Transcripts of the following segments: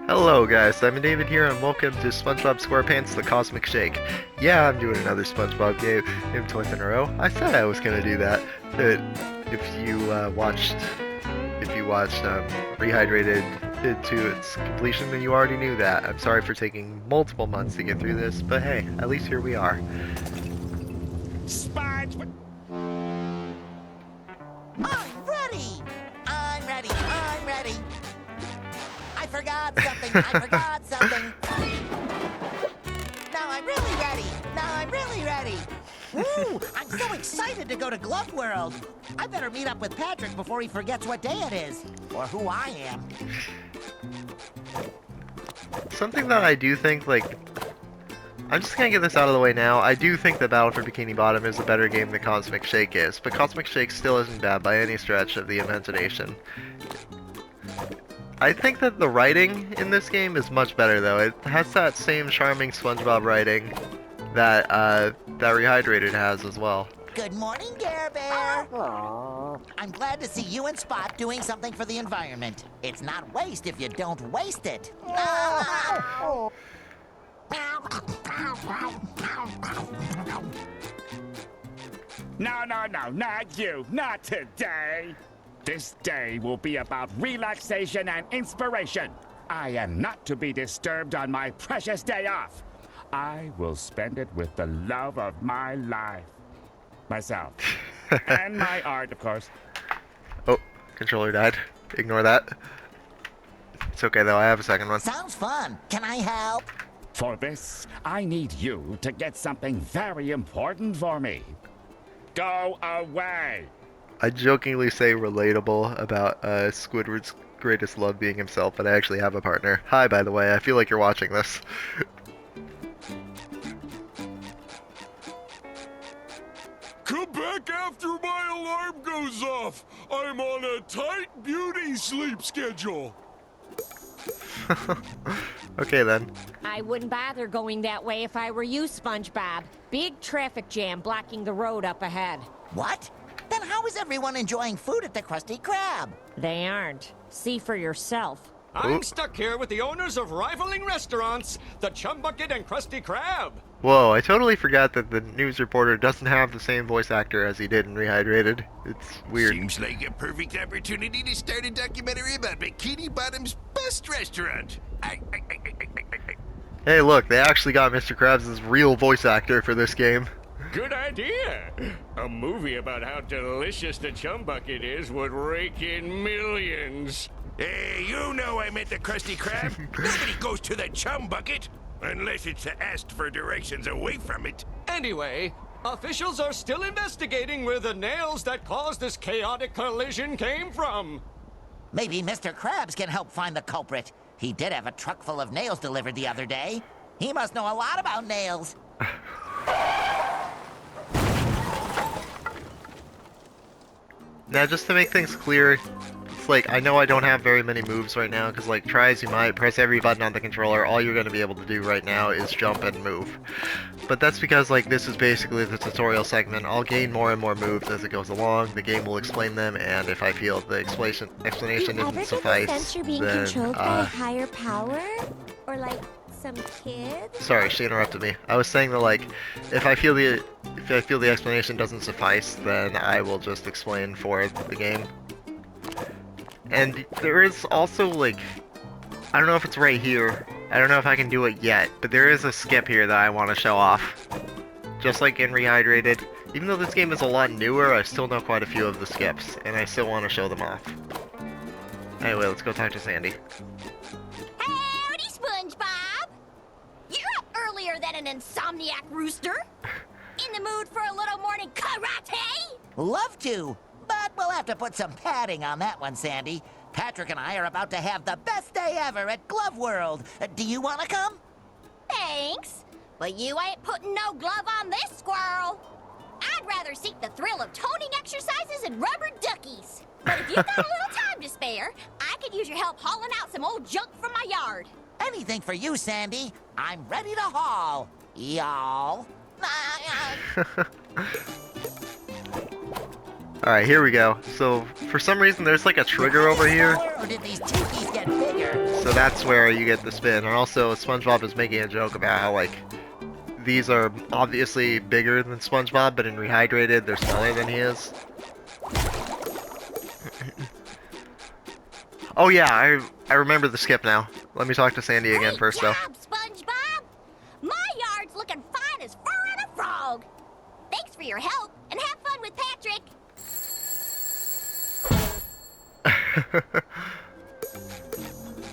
Hello guys, I'm David here and welcome to SpongeBob SquarePants The Cosmic Shake. Yeah, I'm doing another SpongeBob game twice in a row. I said I was gonna do that. But if you watched Rehydrated to its completion, then you already knew that. I'm sorry for taking multiple months to get through this, but hey, at least here we are. SpongeBob! I'm ready! I'm ready! I'm ready! I forgot something! I forgot something! Now I'm really ready! Now I'm really ready! Woo! I'm so excited to go to Glove World! I better meet up with Patrick before he forgets what day it is, or who I am. Something that I do think, I'm just gonna get this out of the way now. I do think that Battle for Bikini Bottom is a better game than Cosmic Shake is, but Cosmic Shake still isn't bad by any stretch of the imagination. I think that the writing in this game is much better, though. It has that same charming SpongeBob writing that that Rehydrated has as well. Good morning, Care Bear! I'm glad to see you and Spot doing something for the environment. It's not waste if you don't waste it. No, not you. Not today. This day will be about relaxation and inspiration. I am not to be disturbed on my precious day off. I will spend it with the love of my life. Myself. And my art, of course. Oh, controller died. Ignore that. It's okay though, I have a second one. Sounds fun. Can I help? For this, I need you to get something very important for me. Go away. I jokingly say relatable about Squidward's greatest love being himself, but I actually have a partner. Hi, by the way, I feel like you're watching this. Come back after my alarm goes off. I'm on a tight beauty sleep schedule. Okay then. I wouldn't bother going that way if I were you, SpongeBob. Big traffic jam blocking the road up ahead. What? Then how is everyone enjoying food at the Krusty Krab? They aren't. See for yourself. I'm stuck here with the owners of rivaling restaurants, the Chum Bucket and Krusty Krab. Whoa, I totally forgot that the news reporter doesn't have the same voice actor as he did in Rehydrated. It's weird. Seems like a perfect opportunity to start a documentary about Bikini Bottom's best restaurant. Hey look, they actually got Mr. Krabs' real voice actor for this game. Good idea. A movie about how delicious the Chum Bucket is would rake in millions. Hey, you know I meant the Krusty Krab. Nobody goes to the Chum Bucket unless it's asked for directions away from it. Anyway, officials are still investigating where the nails that caused this chaotic collision came from. Maybe Mr. Krabs can help find the culprit. He did have a truck full of nails delivered the other day. He must know a lot about nails. Now, just to make things clear, it's like, I know I don't have very many moves right now, because, like, try as you might, press every button on the controller, all you're going to be able to do right now is jump and move. But that's because, like, this is basically the tutorial segment. I'll gain more and more moves as it goes along, the game will explain them, and if I feel the explanation doesn't suffice, You're being then, controlled by a higher power? Or like some kid? Sorry, she interrupted me. I was saying that, like, if I feel the explanation doesn't suffice, then I will just explain for the game. And there is also, like, I don't know if it's right here. I don't know if I can do it yet, but there is a skip here that I want to show off. Just like in Rehydrated. Even though this game is a lot newer, I still know quite a few of the skips, and I still want to show them off. Anyway, let's go talk to Sandy. Howdy, SpongeBob! You're up earlier than an insomniac rooster. In the mood for a little morning karate? Love to, but we'll have to put some padding on that one, Sandy. Patrick and I are about to have the best day ever at Glove World. Do you want to come? Thanks, but you ain't putting no glove on this squirrel. I'd rather seek the thrill of toning exercises and rubber duckies. But if you've got a little time to spare, I could use your help hauling out some old junk from my yard. Anything for you, Sandy. I'm ready to haul, y'all. Alright, here we go. So, for some reason, there's like a trigger over here. Or did these tookies get bigger? So that's where you get the spin. And also, SpongeBob is making a joke about how, like, these are obviously bigger than SpongeBob, but in Rehydrated, they're smaller than he is. Oh yeah, I remember the skip now. Let me talk to Sandy again Great first, job, though. SpongeBob! My yard's looking fine as fur on a frog. Thanks for your help, and have fun with Patrick.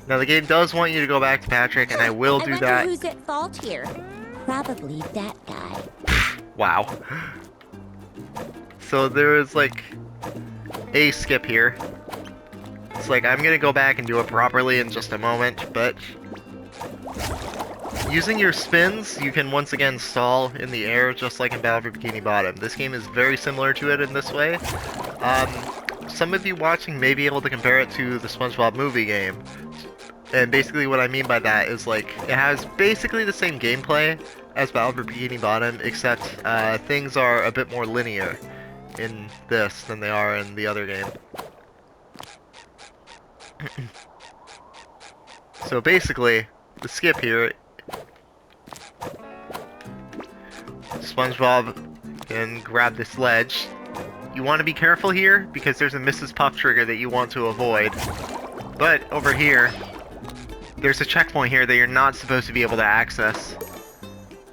Now the game does want you to go back to Patrick, and I will do I wonder that. who's at fault here. Probably that guy. Wow. So there is like a skip here. It's like I'm gonna go back and do it properly in just a moment, but using your spins, you can once again stall in the air just like in Battle for Bikini Bottom. This game is very similar to it in this way. Some of you watching may be able to compare it to the SpongeBob movie game. And basically what I mean by that is like it has basically the same gameplay as Battle for Bikini Bottom, except things are a bit more linear in this than they are in the other game. So basically, the skip here, SpongeBob can grab this ledge. You want to be careful here because there's a Mrs. Puff trigger that you want to avoid. But over here, there's a checkpoint here that you're not supposed to be able to access.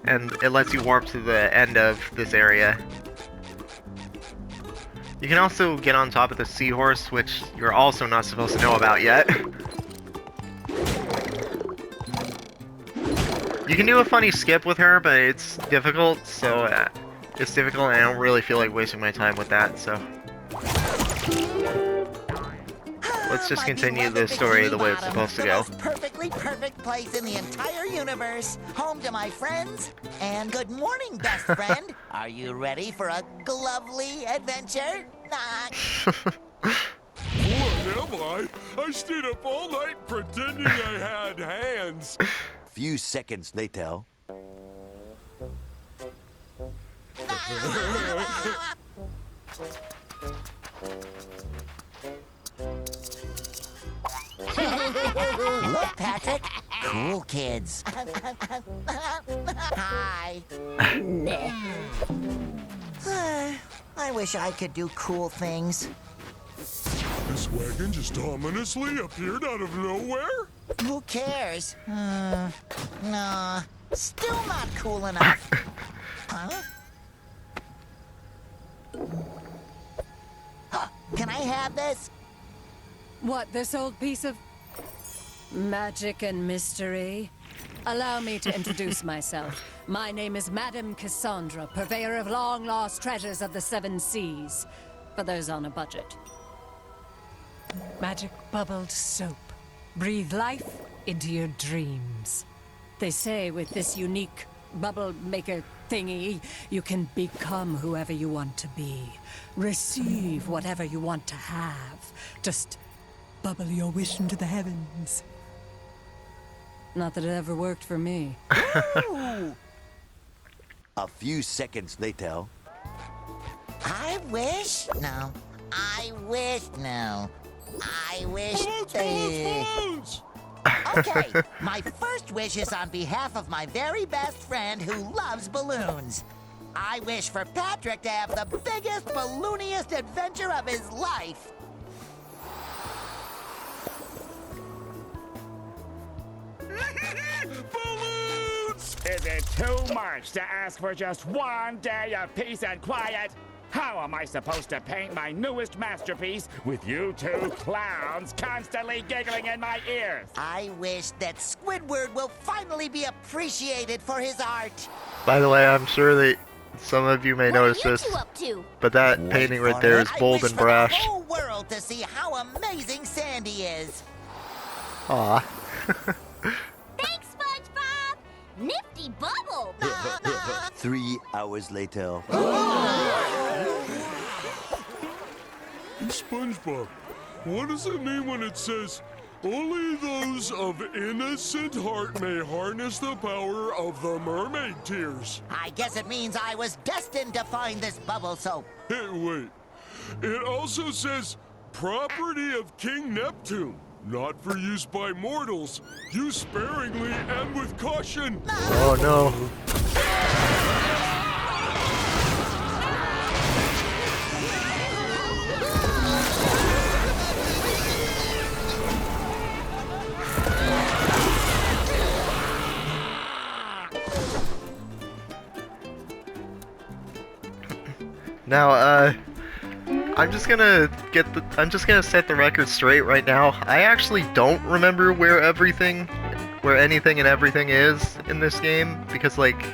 And it lets you warp to the end of this area. You can also get on top of the seahorse, which you're also not supposed to know about yet. You can do a funny skip with her, but it's difficult, so it's difficult and I don't really feel like wasting my time with that, so. Let's just continue the story the way it's supposed to go. The most perfectly perfect place in the entire universe. Home to my friends. And good morning, best friend. Are you ready for a lovely adventure? What am I? I stayed up all night pretending I had hands. Few seconds later. Look, Patrick. Cool kids. Hi. I wish I could do cool things. This wagon just ominously appeared out of nowhere? Who cares? Nah, still not cool enough. Huh? Can I have this? What, this old piece of magic and mystery? Allow me to introduce myself. My name is Madame Cassandra, purveyor of long-lost treasures of the Seven Seas, for those on a budget. Magic bubbled soap. Breathe life into your dreams. They say with this unique bubble maker thingy, you can become whoever you want to be. Receive whatever you want to have. Just bubble your wish into the heavens. Not that it ever worked for me. A few seconds later. I wish? No. I wish? No. I wish... Balloons! Okay, my first wish is on behalf of my very best friend who loves balloons. I wish for Patrick to have the biggest, ballooniest adventure of his life. Balloons! Is it too much to ask for just one day of peace and quiet? How am I supposed to paint my newest masterpiece with you two clowns constantly giggling in my ears? I wish that Squidward will finally be appreciated for his art. By the way, I'm sure that some of you may What are notice you this, two up to? but that painting right there is bold I wish and for brash. the whole world to see how amazing Sandy is. Aw. Thanks, SpongeBob! Nifty bubble! 3 hours later. SpongeBob, what does it mean when it says, only those of innocent heart may harness the power of the mermaid tears? I guess it means I was destined to find this bubble soap. Hey, wait. It also says, property of King Neptune. Not for use by mortals. Use sparingly and with caution. Oh no. Now, I'm just gonna set the record straight right now. I actually don't remember where anything and everything is in this game, because, like,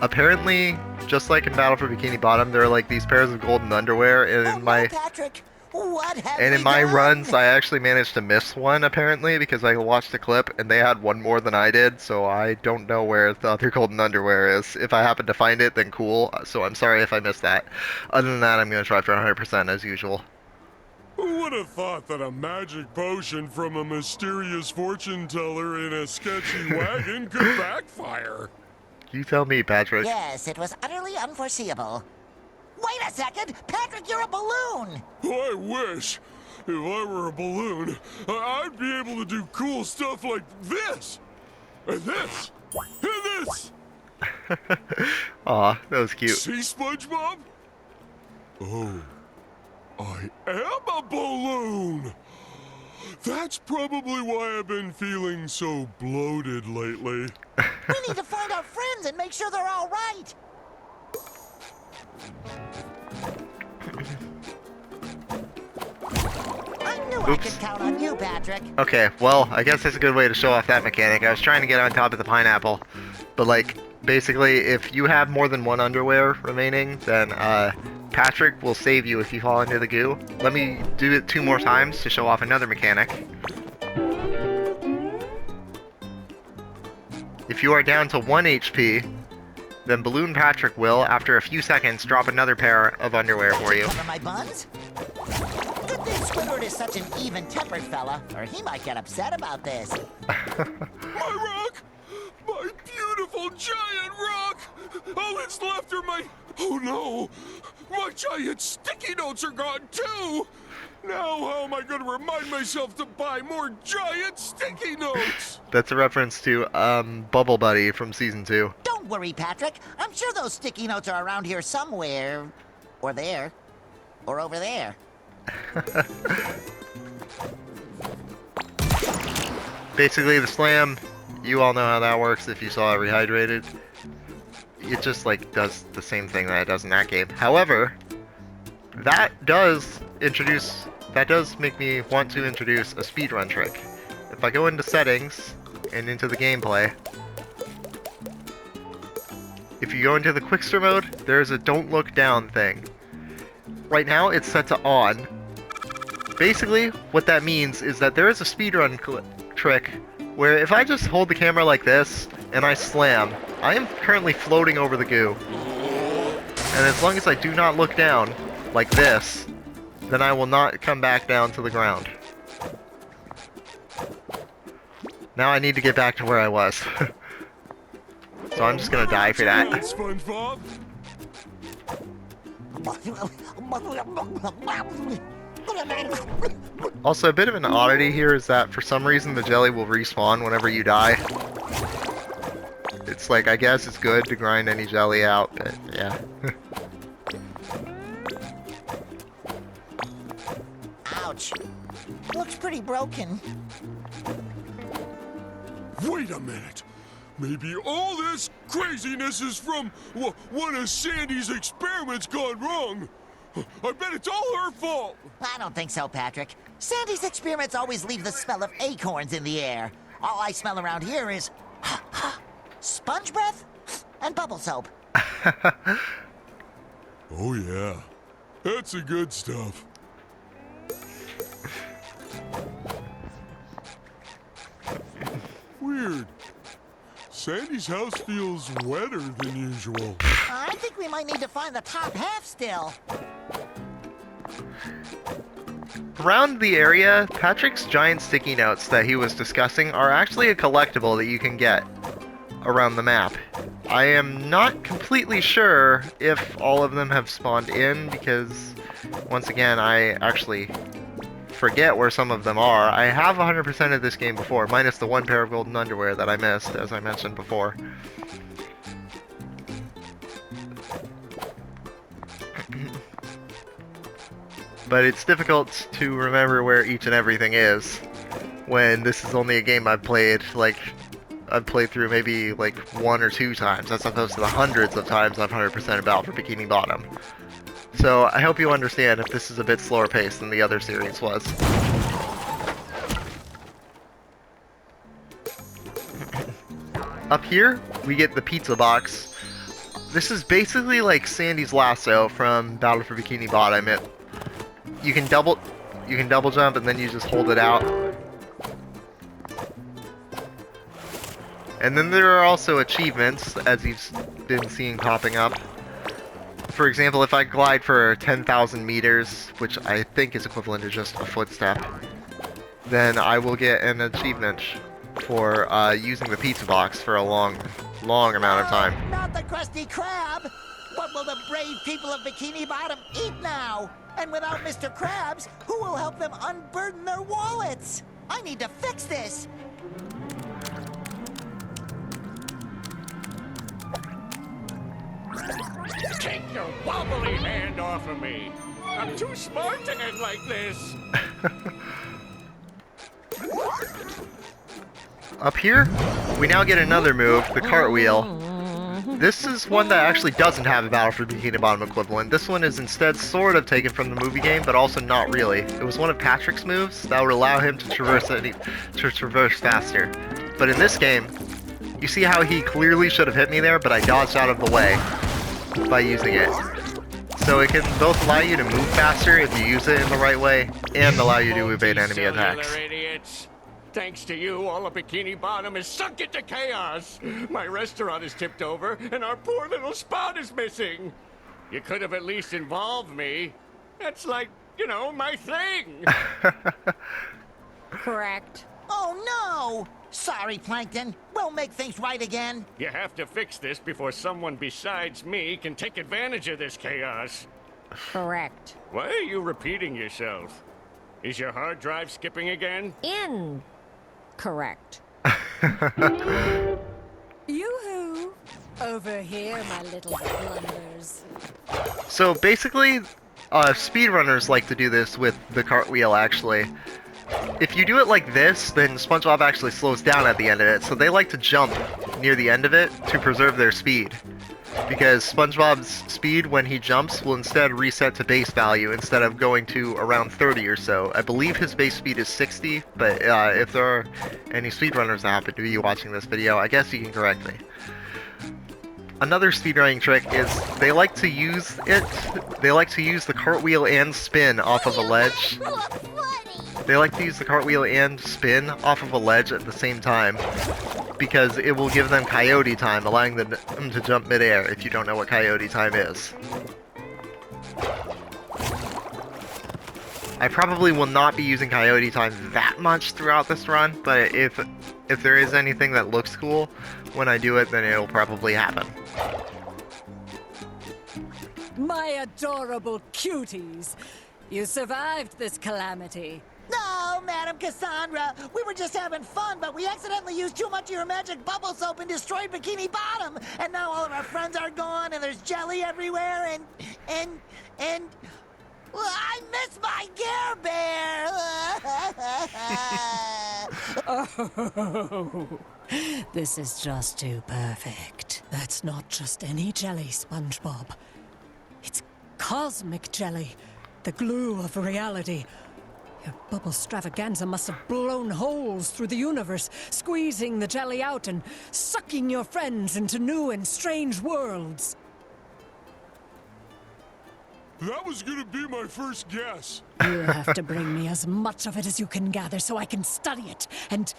apparently, just like in Battle for Bikini Bottom, there are, like, these pairs of golden underwear, and in my... Patrick, what have And in we my done? runs, I actually managed to miss one, apparently, because I watched the clip, and they had one more than I did, so I don't know where the other golden underwear is. If I happen to find it, then cool, so I'm sorry if I missed that. Other than that, I'm going to try for 100% as usual. Who would have thought that a magic potion from a mysterious fortune teller in a sketchy wagon could backfire? You tell me, Patrick. Yes, it was utterly unforeseeable. Wait a second! Patrick, you're a balloon! I wish. If I were a balloon, I'd be able to do cool stuff like this! And this! And this! Aw, that was cute. See, SpongeBob? Oh, I am a balloon! That's probably why I've been feeling so bloated lately. We need to find our friends and make sure they're all right! I knew I could count on you, Patrick. Okay, well, I guess that's a good way to show off that mechanic. I was trying to get on top of the pineapple, but, like, basically, if you have more than one underwear remaining, then, Patrick will save you if you fall into the goo. Let me do it 2 more times to show off another mechanic. If you are down to 1 HP, then Balloon Patrick will, after a few seconds, drop another pair of underwear for you. Cover my buns? Good thing Squidward is such an even-tempered fella, or he might get upset about this. My rock! My beautiful giant rock! All that's left are my... Oh no! My giant sticky notes are gone too! Now how am I going to remind myself to buy more giant sticky notes? That's a reference to, Bubble Buddy from Season 2. Don't worry, Patrick. I'm sure those sticky notes are around here somewhere. Or there. Or over there. Basically, the slam, you all know how that works if you saw it rehydrated. It just, like, does the same thing that it does in that game. However, that does make me want to introduce a speedrun trick. If I go into settings and into the gameplay, if you go into the Quickster mode, there's a don't look down thing. Right now, it's set to on. Basically, what that means is that there is a speedrun trick where if I just hold the camera like this and I slam, I am currently floating over the goo. And as long as I do not look down, like this, then I will not come back down to the ground. Now I need to get back to where I was. So I'm just gonna die for that. SpongeBob? Also, a bit of an oddity here is that for some reason the jelly will respawn whenever you die. It's like, I guess it's good to grind any jelly out, but yeah. Ouch. Looks pretty broken. Wait a minute. Maybe all this craziness is from one of Sandy's experiments gone wrong. I bet it's all her fault. I don't think so, Patrick. Sandy's experiments always leave the smell of acorns in the air. All I smell around here is sponge breath and bubble soap. Oh yeah, that's the good stuff. Weird. Sandy's house feels wetter than usual. I think we might need to find the top half still. Around the area, Patrick's giant sticky notes that he was discussing are actually a collectible that you can get around the map. I am not completely sure if all of them have spawned in because, once again, I actually forget where some of them are. I have 100% of this game before, minus the one pair of golden underwear that I missed, as I mentioned before. But it's difficult to remember where each and everything is when this is only a game I've played through maybe like 1 or 2 times, as opposed to the hundreds of times I've 100% about for Bikini Bottom. So I hope you understand if this is a bit slower paced than the other series was. Up here, we get the pizza box. This is basically like Sandy's lasso from Battle for Bikini Bottom. You can double jump and then you just hold it out. And then there are also achievements, as you've been seeing popping up. For example, if I glide for 10,000 meters, which I think is equivalent to just a footstep, then I will get an achievement for using the pizza box for a long amount of time. Not the Krusty Krab! What will the brave people of Bikini Bottom eat now? And without Mr. Krabs, who will help them unburden their wallets? I need to fix this! Take your wobbly hand off of me! I'm too smart to end like this! Up here, we now get another move, the cartwheel. This is one that actually doesn't have a Battle for Bikini Bottom equivalent. This one is instead sort of taken from the movie game, but also not really. It was one of Patrick's moves that would allow him to traverse faster. But in this game, you see how he clearly should have hit me there, but I dodged out of the way by using it. So it can both allow you to move faster if you use it in the right way, and allow you to evade enemy attacks. Idiots. Thanks to you, all of Bikini Bottom is sunk into chaos. My restaurant is tipped over, and our poor little spot is missing. You could have at least involved me. That's like, you know, my thing. Correct. Oh no! Sorry, Plankton. We'll make things right again. You have to fix this before someone besides me can take advantage of this chaos. Correct. Why are you repeating yourself? Is your hard drive skipping again? Correct. Yoo-hoo! Over here, my little blunders. So basically, speedrunners like to do this with the cartwheel, actually. If you do it like this, then SpongeBob actually slows down at the end of it, so they like to jump near the end of it to preserve their speed. Because SpongeBob's speed when he jumps will instead reset to base value instead of going to around 30 or so. I believe his base speed is 60, but if there are any speedrunners that happen to be watching this video, I guess you can correct me. Another speedrunning trick is they like to use the cartwheel and spin off of a ledge. They like to use the cartwheel and spin off of a ledge at the same time, because it will give them coyote time, allowing them to jump midair if you don't know what coyote time is. I probably will not be using coyote time that much throughout this run, but if there is anything that looks cool when I do it, then it'll probably happen. My adorable cuties! You survived this calamity. No, Madam Cassandra. We were just having fun, but we accidentally used too much of your magic bubble soap and destroyed Bikini Bottom. And now all of our friends are gone, and there's jelly everywhere, and... Well, I miss my Care Bear! Oh, this is just too perfect. That's not just any jelly, SpongeBob. It's cosmic jelly, the glue of reality. Your bubble stravaganza must have blown holes through the universe, squeezing the jelly out and sucking your friends into new and strange worlds. That was gonna be my first guess. You have to bring me as much of it as you can gather so I can study it and,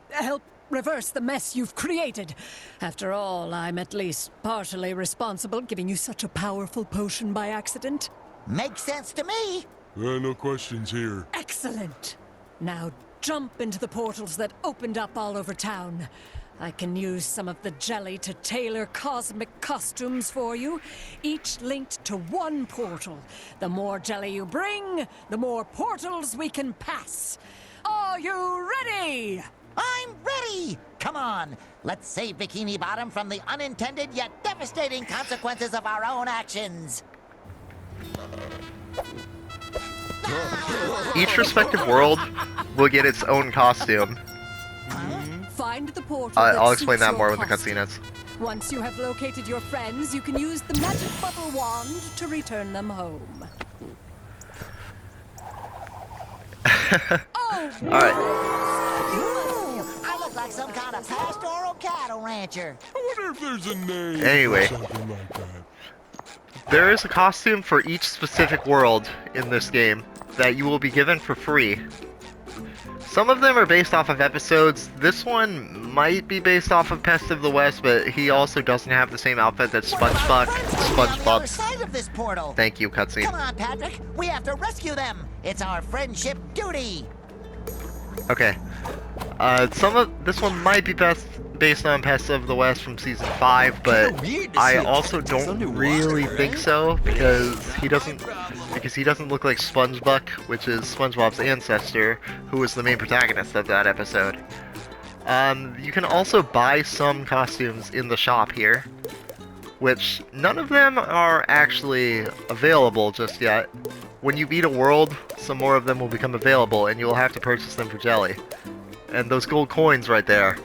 help reverse the mess you've created. After all, I'm at least partially responsible, giving you such a powerful potion by accident. Makes sense to me. No questions here. Excellent! Now jump into the portals that opened up all over town. I can use some of the jelly to tailor cosmic costumes for you, each linked to one portal. The more jelly you bring, the more portals we can pass. Are you ready? I'm ready! Come on, let's save Bikini Bottom from the unintended yet devastating consequences of our own actions. Each respective world will get its own costume. Find the portal I'll that explain suits that your more when the costume. cutscene ends. Once you have located your friends, you can use the magic bubble wand to return them home. Alright. I look like some kind of pastoral cattle rancher. I wonder if there's a name Anyway. or something like that. There is a costume for each specific world in this game that you will be given for free. Some of them are based off of episodes. This one might be based off of Pest of the West, but he also doesn't have the same outfit that SpongeBob. On the other side of this portal. Thank you, cutscene. Come on, Patrick. We have to rescue them. It's our friendship duty. Okay. This one might be based on Pest of the West from season 5, but I also don't really think so because he doesn't look like SpongeBob, which is SpongeBob's ancestor, who was the main protagonist of that episode. You can also buy some costumes in the shop here, which none of them are actually available just yet. When you beat a world, some more of them will become available, and you'll have to purchase them for jelly. And those gold coins right there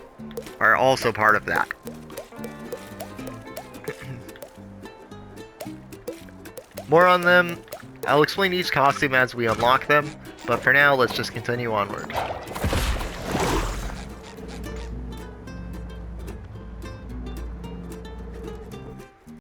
are also part of that. More on them. I'll explain each costume as we unlock them, but for now, let's just continue onward.